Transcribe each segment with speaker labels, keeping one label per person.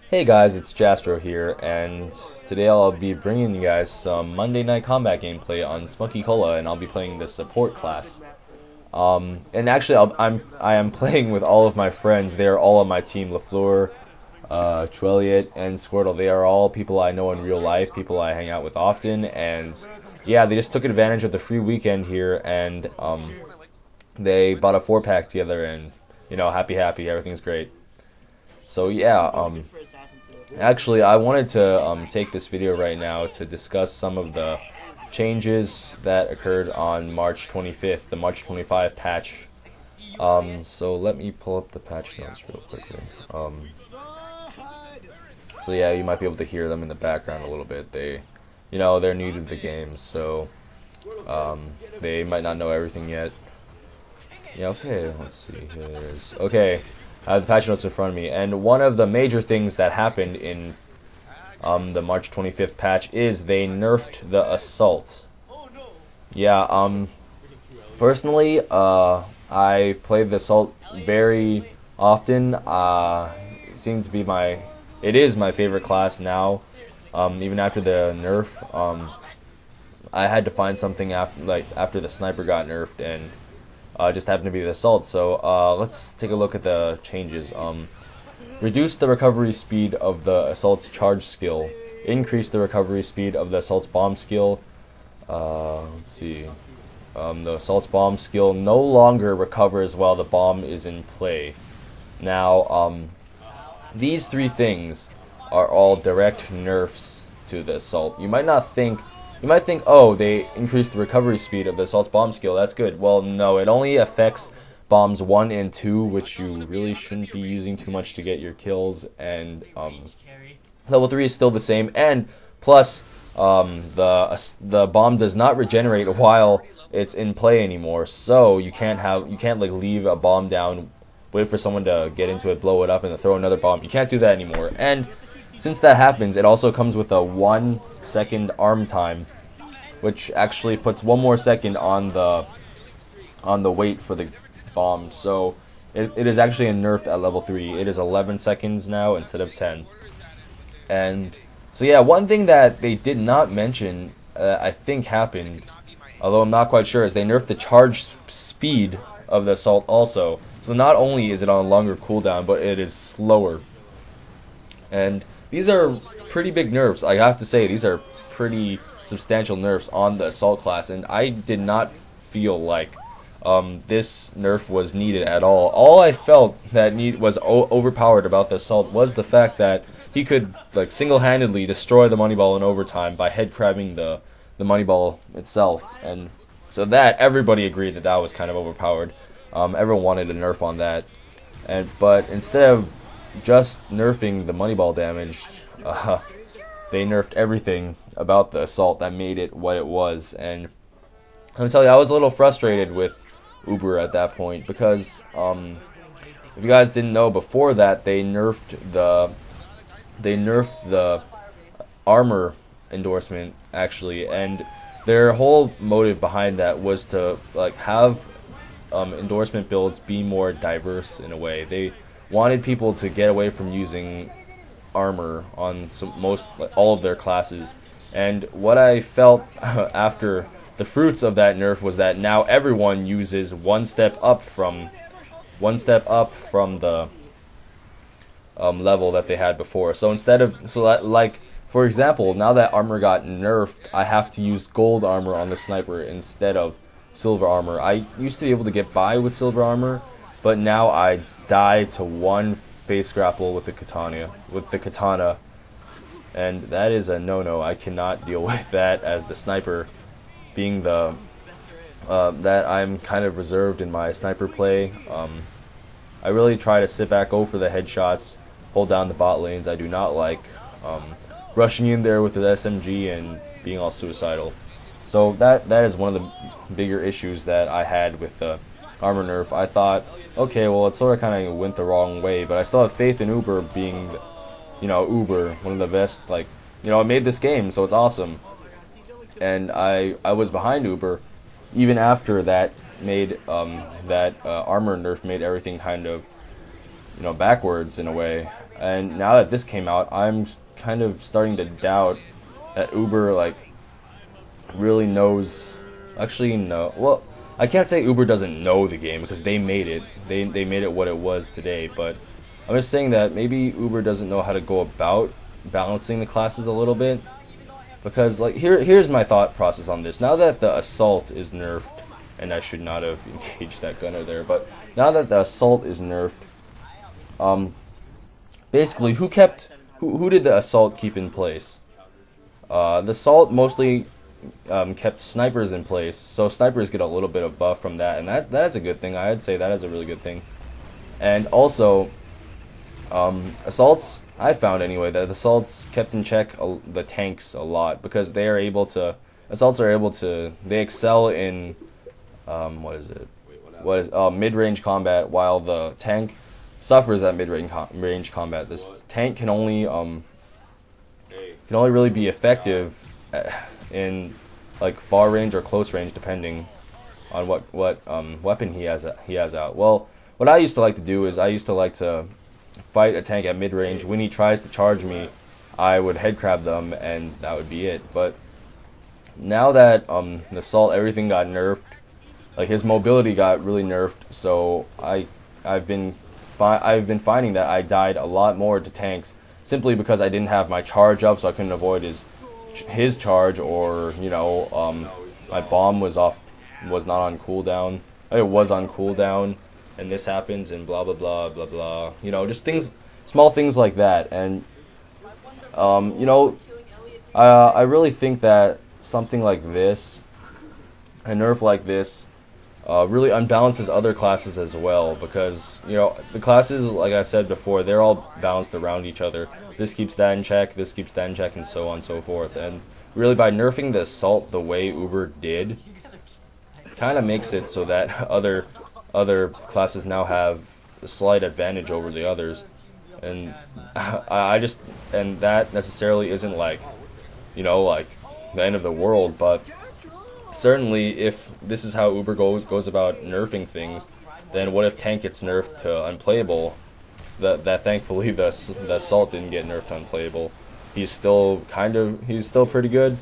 Speaker 1: Hey guys, it's Jastro here, and today I'll be bringing you guys some Monday Night Combat gameplay on Spunky Cola, and I'll be playing the support class. And actually, I am playing with all of my friends. They are all on my team: Lafleur, Trelliot, and Squirtle. They are all people I know in real life, people I hang out with often, and yeah, they just took advantage of the free weekend here, and they bought a 4-pack together, and happy, everything's great. So yeah, actually, I wanted to take this video right now to discuss some of the changes that occurred on March 25th, the March 25 patch. So let me pull up the patch notes real quickly. So yeah, you might be able to hear them in the background a little bit. They're new to the game, so they might not know everything yet. Yeah, okay, let's see here. Okay, I have the patch notes in front of me, and one of the major things that happened in the March 25th patch is they nerfed the assault. Yeah, personally, I played the assault very often. It is my favorite class now. Even after the nerf, I had to find something after the sniper got nerfed, and just happened to be the assault. So let's take a look at the changes. Reduce the recovery speed of the assault's charge skill. Increase the recovery speed of the assault's bomb skill. Let's see. The assault's bomb skill no longer recovers while the bomb is in play. Now, these three things are all direct nerfs to the assault. You might think, oh, they increased the recovery speed of the assault's bomb skill. That's good. Well, no, it only affects bombs 1 and 2, which you really shouldn't be using too much to get your kills. And level 3 is still the same. And plus, the bomb does not regenerate while it's in play anymore. So you can't like leave a bomb down, wait for someone to get into it, blow it up, and then throw another bomb. You can't do that anymore. And since that happens, it also comes with a 1-second arm time, which actually puts 1 more second on the wait for the bomb. So it is actually a nerf at level 3. It is 11 seconds now instead of 10. And so yeah, one thing that they did not mention, I think happened, although I'm not quite sure, is they nerfed the charge speed of the assault also. So not only is it on a longer cooldown, but it is slower. And these are pretty big nerfs. I have to say, these are pretty substantial nerfs on the assault class, and I did not feel like this nerf was needed at all. All I felt that was overpowered about the assault was the fact that he could like single-handedly destroy the money ball in overtime by head crabbing the money ball itself, and so that everybody agreed that was kind of overpowered. Everyone wanted a nerf on that, but instead of just nerfing the money ball damage, they nerfed everything about the assault that made it what it was. And I'm gonna tell you, I was a little frustrated with Uber at that point, because if you guys didn't know, before that they nerfed the armor endorsement actually, and their whole motive behind that was to like have endorsement builds be more diverse in a way. They wanted people to get away from using armor on all of their classes. And what I felt after the fruits of that nerf was that now everyone uses one step up from the level that they had before. So for example, now that armor got nerfed, I have to use gold armor on the sniper instead of silver armor. I used to be able to get by with silver armor, but now I die to one face grapple with the katana, and that is a no-no. I cannot deal with that as the sniper, being that I'm kind of reserved in my sniper play. I really try to sit back, go for the headshots, hold down the bot lanes. I do not like rushing in there with the SMG and being all suicidal. So that is one of the bigger issues that I had with the armor nerf. I thought, okay, well, it sort of kind of went the wrong way, but I still have faith in Uber being, Uber, one of the best, I made this game, so it's awesome. And I was behind Uber, even after that armor nerf made everything kind of, backwards in a way. And now that this came out, I'm kind of starting to doubt that Uber like really knows. Actually, no. Well, I can't say Uber doesn't know the game because they made it. They made it what it was today. But I'm just saying that maybe Uber doesn't know how to go about balancing the classes a little bit. Because like here's my thought process on this. Now that the assault is nerfed, and I should not have engaged that gunner there, but now that the assault is nerfed, basically who did the assault keep in place? The assault mostly kept snipers in place, so snipers get a little bit of buff from that, and that's a good thing. I'd say that is a really good thing. And also, assaults, I found anyway, that assaults kept in check the tanks a lot, because they are able to, assaults are able to, they excel in, mid-range combat, while the tank suffers at mid-range combat. This tank can only really be effective in like far range or close range, depending on what weapon he has out. Well, what I used to like to do is I used to like to fight a tank at mid range. When he tries to charge me, I would head crab them, and that would be it. But now that the assault, everything got nerfed, like his mobility got really nerfed. So I've been finding that I died a lot more to tanks simply because I didn't have my charge up, so I couldn't avoid his charge, or my bomb was not on cooldown. It was on cooldown, and this happens, and blah blah blah blah blah. Just small things like that. And I really think that something like this, a nerf like this, really unbalances other classes as well, because the classes, like I said before, they're all balanced around each other. This keeps that in check, this keeps that in check, and so on and so forth. And really, by nerfing the assault the way Uber did, kind of makes it so that other classes now have a slight advantage over the others. And and that necessarily isn't like the end of the world, but certainly if this is how Uber goes about nerfing things, then what if tank gets nerfed to unplayable? That thankfully the assault didn't get nerfed to unplayable. He's still pretty good,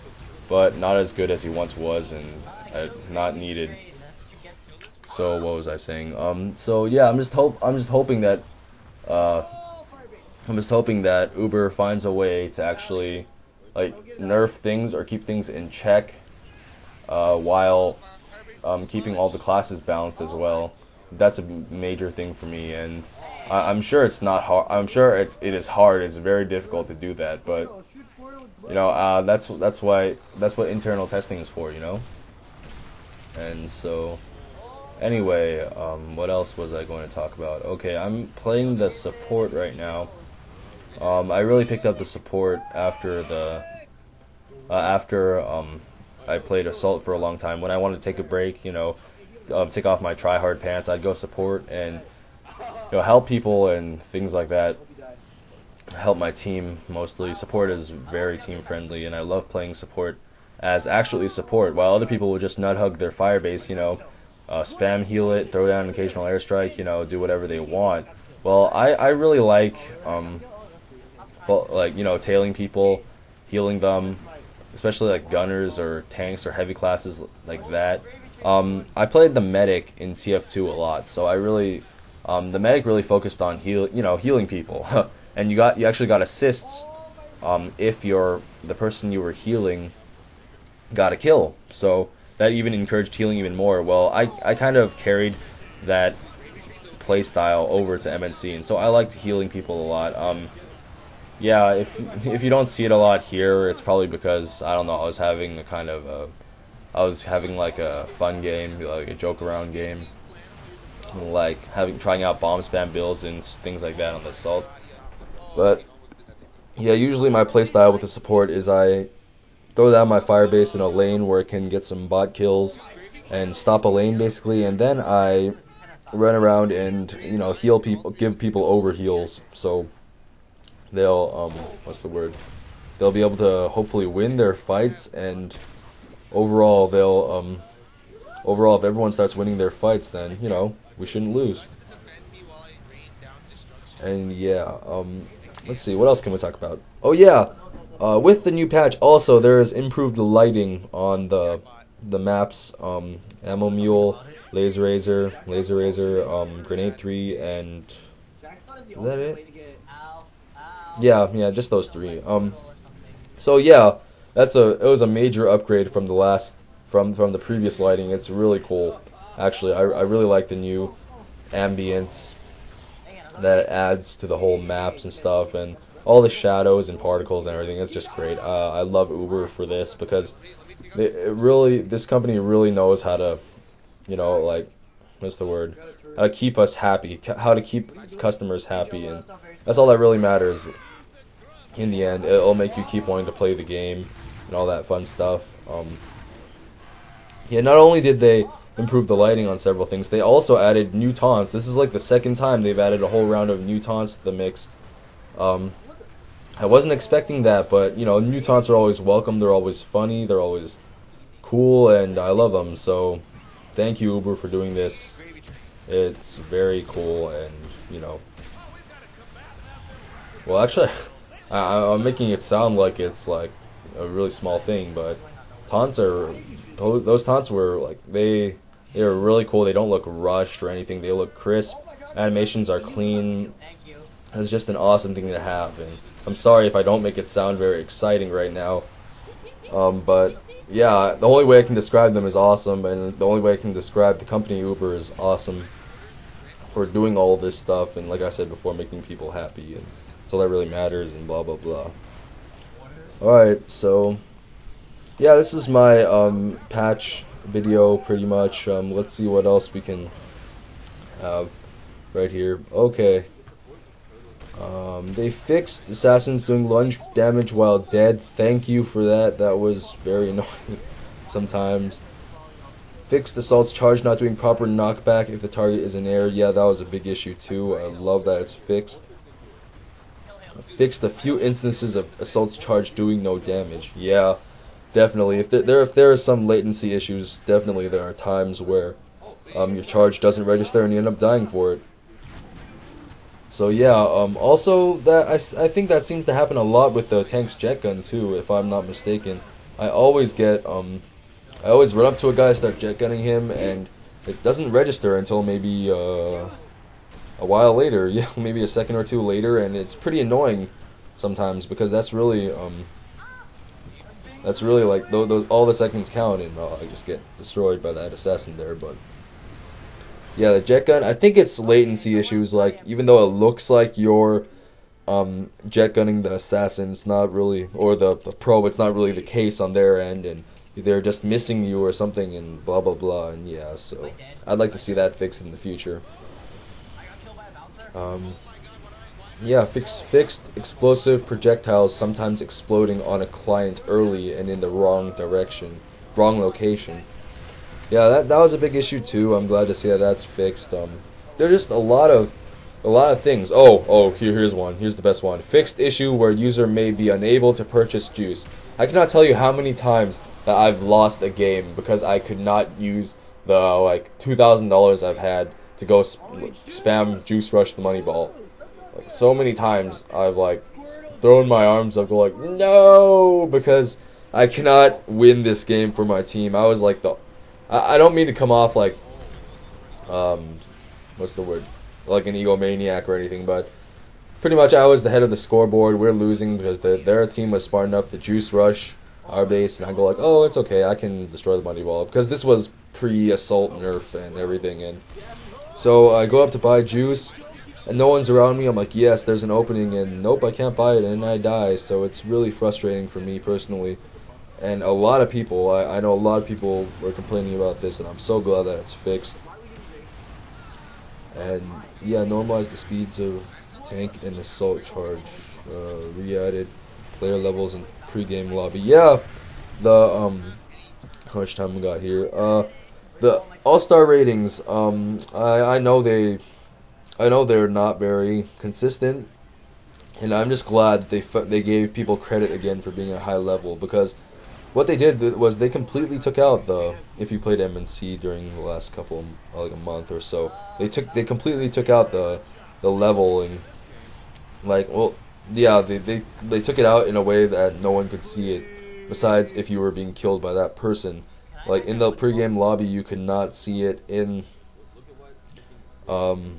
Speaker 1: but not as good as he once was, and not needed. So what was I saying? So yeah, I'm just hoping that Uber finds a way to actually like nerf things or keep things in check, while keeping all the classes balanced as well. That's a major thing for me, and I'm sure it's not hard. I'm sure it is hard. It's very difficult to do that, but that's what internal testing is for, And so, anyway, what else was I going to talk about? Okay, I'm playing the support right now. I really picked up the support after I played assault for a long time. When I wanted to take a break, take off my try-hard pants, I'd go support and help people and things like that. Help my team mostly. Support is very team friendly, and I love playing support as actually support, while other people will just nut hug their firebase, spam heal it, throw down an occasional airstrike, do whatever they want. Well, I really like tailing people, healing them, especially like gunners or tanks or heavy classes like that. I played the medic in TF2 a lot, so I really the medic really focused on healing people, and you actually got assists if the person you were healing got a kill. So that even encouraged healing even more. Well, I kind of carried that play style over to MNC, and so I liked healing people a lot. Yeah, if you don't see it a lot here, it's probably because I don't know. I was having like a fun game, like a joke around game, like trying out bomb spam builds and things like that on the assault. But yeah, usually my playstyle with the support is I throw down my firebase in a lane where it can get some bot kills and stop a lane basically, and then I run around and heal people, give people over heals, so they'll they'll be able to hopefully win their fights, and overall if everyone starts winning their fights, then we shouldn't lose. And yeah, let's see, what else can we talk about? Oh yeah, with the new patch, also there is improved lighting on the maps. Ammo Mule, Laser Razor, Grenade 3, and is that it? Yeah, just those three. So yeah, it was a major upgrade from the last from the previous lighting. It's really cool. Actually, I really like the new ambience that it adds to the whole maps and stuff, and all the shadows and particles and everything. It's just great. I love Uber for this because this company really knows how to, like, what's the word? How to keep us happy, how to keep its customers happy, and that's all that really matters. In the end, it'll make you keep wanting to play the game and all that fun stuff. Yeah, not only did they improve the lighting on several things, they also added new taunts. This is like the second time they've added a whole round of new taunts to the mix. I wasn't expecting that, but new taunts are always welcome. They're always funny. They're always cool, and I love them. So, thank you, Uber, for doing this. It's very cool, and well, actually, I'm making it sound like it's like a really small thing, but those taunts were like they are really cool. They don't look rushed or anything. They look crisp. Animations are clean. It's just an awesome thing to have, and I'm sorry if I don't make it sound very exciting right now. But yeah, the only way I can describe them is awesome, and the only way I can describe the company Uber is awesome for doing all this stuff, and like I said before, making people happy, and that's all that really matters, and blah blah blah. Alright, so yeah, this is my patch video pretty much. Let's see what else we can have right here. Okay. They fixed assassins doing lunge damage while dead. Thank you for that. That was very annoying sometimes. Fixed assault's charge not doing proper knockback if the target is in air. Yeah, that was a big issue too. I love that it's fixed. Fixed a few instances of assault's charge doing no damage. Yeah, definitely. If there are some latency issues, definitely there are times where your charge doesn't register and you end up dying for it. So yeah, also that I think that seems to happen a lot with the tank's jet gun too, if I'm not mistaken. I always run up to a guy, start jet gunning him, and it doesn't register until maybe a while later. Yeah, maybe a second or two later, and it's pretty annoying sometimes because that's really like those all the seconds count, and I just get destroyed by that assassin there, but. Yeah, the jet gun, I think it's latency issues, like, even though it looks like you're jet gunning the assassin, it's not really, or the probe, it's not really the case on their end, and they're just missing you or something, and blah blah blah, and yeah, so I'd like to see that fixed in the future. Yeah, fixed explosive projectiles sometimes exploding on a client early and in the wrong location. Yeah, that was a big issue too. I'm glad to see that that's fixed. There's just a lot of things. Here's one. Here's the best one. Fixed issue where user may be unable to purchase juice. I cannot tell you how many times that I've lost a game because I could not use the like $2,000 I've had to go spam Juice Rush the money ball. Like so many times I've like thrown my arms up, go like no, because I cannot win this game for my team. I was like I don't mean to come off like, what's the word, like an egomaniac or anything, but pretty much I was the head of the scoreboard. We're losing because their team was smart enough to juice rush our base, and I go like, oh, it's okay, I can destroy the money ball, because this was pre-assault nerf and everything, and so I go up to buy juice, and no one's around me. I'm like, yes, there's an opening, and nope, I can't buy it, and I die, so it's really frustrating for me personally. And a lot of people, I know a lot of people were complaining about this, and I'm so glad that it's fixed. And yeah, normalize the speeds of tank and assault charge. Re-added player levels and pre-game lobby. Yeah, how much time we got here? The All-Star ratings. I know they're not very consistent, and I'm just glad that they gave people credit again for being at a high level, because what they did was they completely took out if you played MNC during the last couple like a month or so, they completely took out the leveling, like, well,
Speaker 2: yeah, they took it out in a way that no one could see it, besides if you were being killed by that person. Like in the pregame lobby, you could not see it um,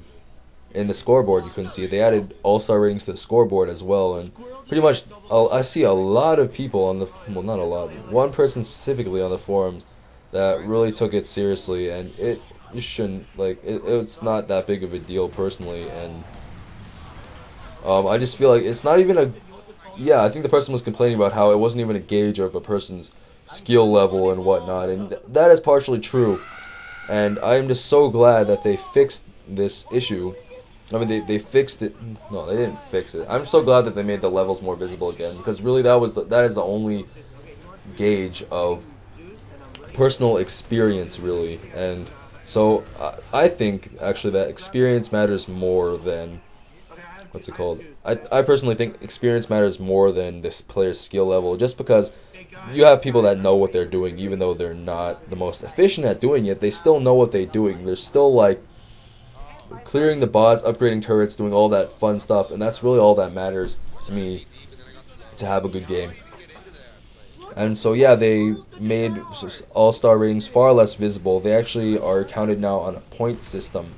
Speaker 2: in the scoreboard. You couldn't see it. They added all-star ratings to the scoreboard as well, and pretty much I see a lot of people on the, well, not a lot, one person specifically on the forums that really took it seriously, and you shouldn't, like, it's not that big of a deal personally, and I just feel like it's not even a, yeah, I think the person was complaining about how it wasn't even a gauge of a person's skill level and whatnot, and that is partially true. And I am just so glad that they fixed this issue. I mean, they fixed it. No, they didn't fix it. I'm so glad that they made the levels more visible again, because really that is the only gauge of personal experience, really. And so I think actually that experience matters more than, what's it called? I personally think experience matters more than this player's skill level, just because you have people that know what they're doing, even though they're not the most efficient at doing it. They still know what they're doing. They're still like clearing the bots, upgrading turrets, doing all that fun stuff, and that's really all that matters to me to have a good game. And so yeah, they made all-star ratings far less visible. They actually are counted now on a point system.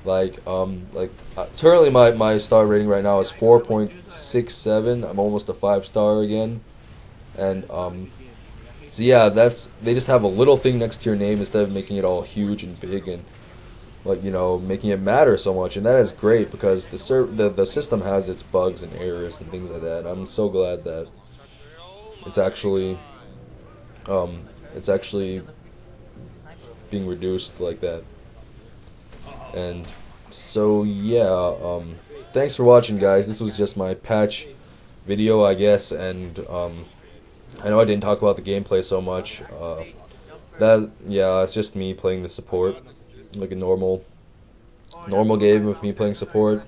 Speaker 2: Currently my star rating right now is 4.67. I'm almost a 5-star again. And so yeah, they just have a little thing next to your name instead of making it all huge and big and, like, you know, making it matter so much. And that is great, because the system has its bugs and errors and things like that. I'm so glad that it's actually being reduced like that. And so yeah, thanks for watching, guys. This was just my patch video, I guess, and I know I didn't talk about the gameplay so much. It's just me playing the support, like a normal game with me playing support.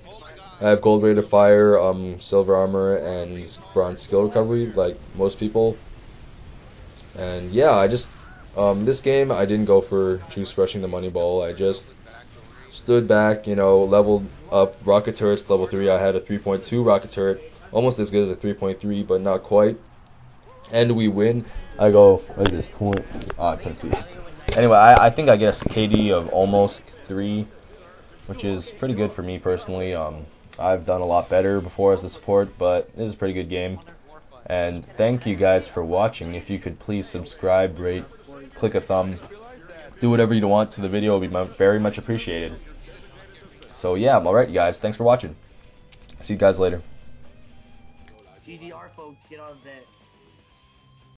Speaker 2: I have gold rate of fire, silver armor, and bronze skill recovery, like most people. And yeah, I just this game I didn't go for juice rushing the money ball. I just stood back, you know, leveled up rocket turrets to level 3. I had a 3.2 rocket turret, almost as good as a 3.3, but not quite. And we win. I go like this. I can't see. Anyway, I think I get a KD of almost 3, which is pretty good for me personally. I've done a lot better before as the support, but this is a pretty good game. And thank you guys for watching. If you could please subscribe, rate, click a thumb, do whatever you want to the video, it would be very much appreciated. So yeah, alright guys, thanks for watching. See you guys later.
Speaker 3: GDR folks, get on that.